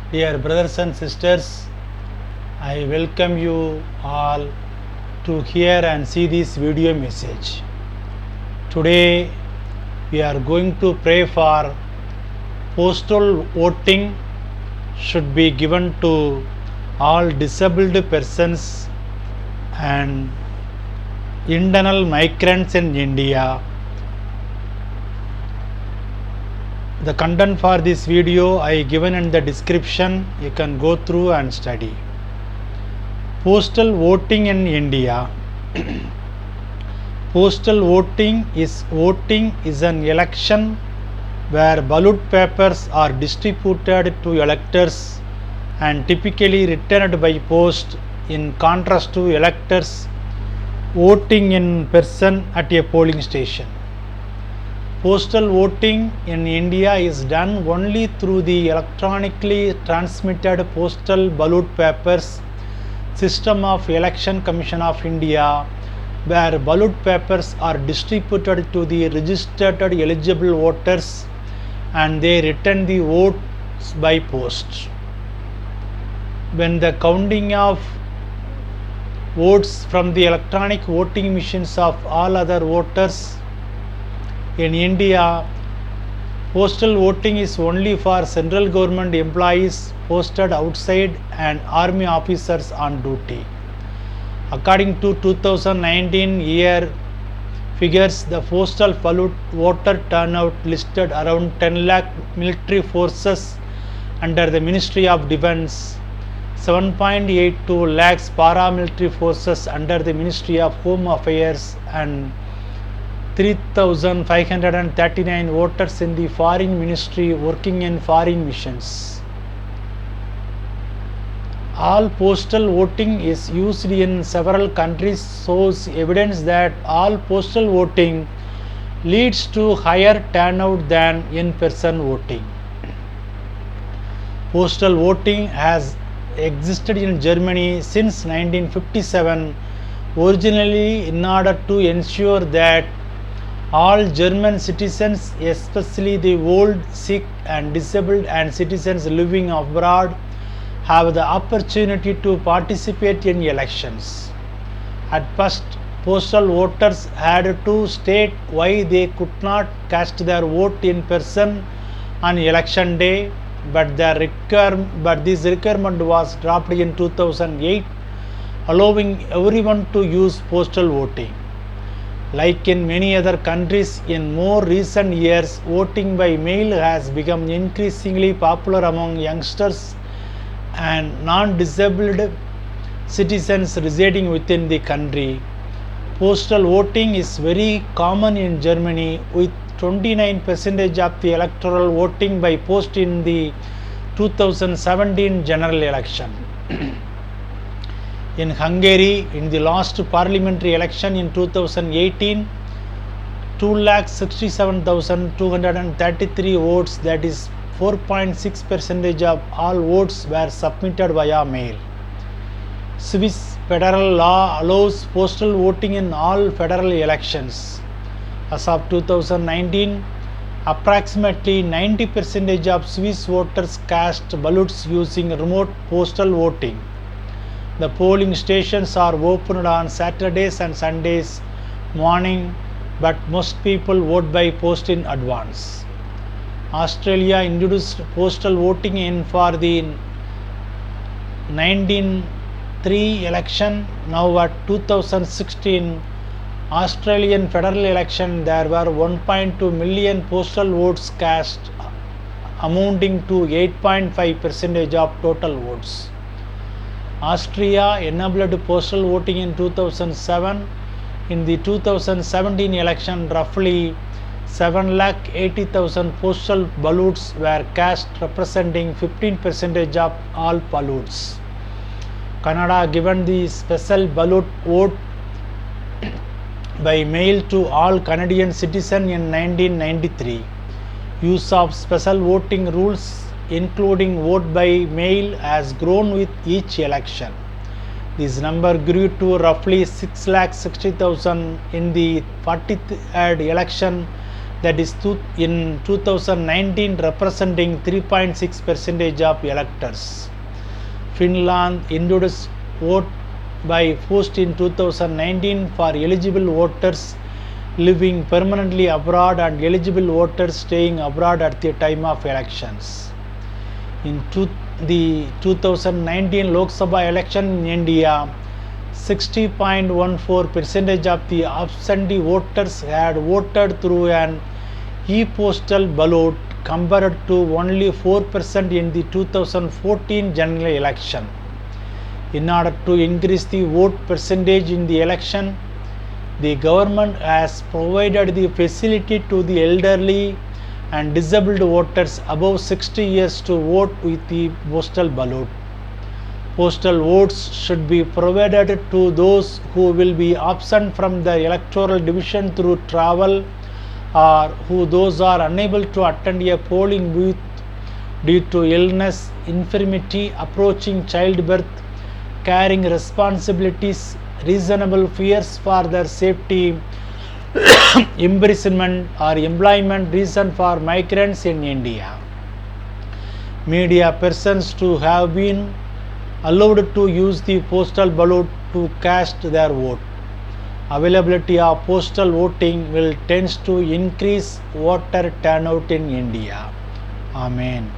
Dear brothers and sisters, I welcome you all to hear and see this video message. Today we are going to pray for postal voting should be given to all disabled persons and internal migrants in India. The content for this video I given in the description. You can go through and study. Postal voting in India. Postal voting is an election where ballot papers are distributed to electors and typically returned by post, in contrast to electors voting in person at a polling station. Postal voting in India is done only through the electronically transmitted postal ballot papers system of Election Commission of India, where ballot papers are distributed to the registered eligible voters and they return the votes by post. When the counting of votes from the electronic voting machines of all other voters in India, postal voting is only for central government employees posted outside and army officers on duty. According to 2019 year figures, the postal ballot voter turnout listed around 10 lakh military forces under the Ministry of Defence, 7.82 lakhs paramilitary forces under the Ministry of Home Affairs, and 3,539 voters in the Foreign Ministry working in foreign missions. All postal voting is used in several countries, shows evidence that all postal voting leads to higher turnout than in-person voting. Postal voting has existed in Germany since 1957, originally in order to ensure that all German citizens, especially the old, sick and disabled and citizens living abroad, have the opportunity to participate in elections. At first, postal voters had to state why they could not cast their vote in person on election day, but this requirement was dropped in 2008, allowing everyone to use postal voting. Like in many other countries, in more recent years, voting by mail has become increasingly popular among youngsters and non-disabled citizens residing within the country. Postal voting is very common in Germany, with 29% of the electoral voting by post in the 2017 general election. In Hungary, in the last parliamentary election in 2018, 2,67,233 votes, that is 4.6% of all votes, were submitted via mail. Swiss federal law allows postal voting in all federal elections. As of 2019, approximately 90% of Swiss voters cast ballots using remote postal voting. The polling stations are opened on Saturdays and Sundays morning, but most people vote by post in advance. Australia introduced postal voting in for the 1903 election. Now at 2016 Australian federal election, there were 1.2 million postal votes cast, amounting to 8.5% of total votes. Austria enabled postal voting in 2007. In the 2017 election, roughly 7,80,000 postal ballots were cast, representing 15% of all ballots. Canada given the special ballot vote by mail to all Canadian citizens in 1993. Use of special voting rules, including vote by mail, has grown with each election. This number grew to roughly 6,60,000 in the 43rd election that is in 2019 representing 3.6% of electors. Finland introduced vote by post in 2019 for eligible voters living permanently abroad and eligible voters staying abroad at the time of elections. In the 2019 Lok Sabha election in India, 60.14% of the absentee voters had voted through an e-postal ballot compared to only 4% in the 2014 general election. In order to increase the vote percentage in the election, the government has provided the facility to the elderly and disabled voters above 60 years to vote with the postal ballot. Postal votes should be provided to those who will be absent from the electoral division through travel or who those are unable to attend a polling booth due to illness, infirmity, approaching childbirth, carrying responsibilities, reasonable fears for their safety, imprisonment or employment reason for migrants in India. Media persons to have been allowed to use the postal ballot to cast their vote. Availability of postal voting will tend to increase voter turnout in India. Amen.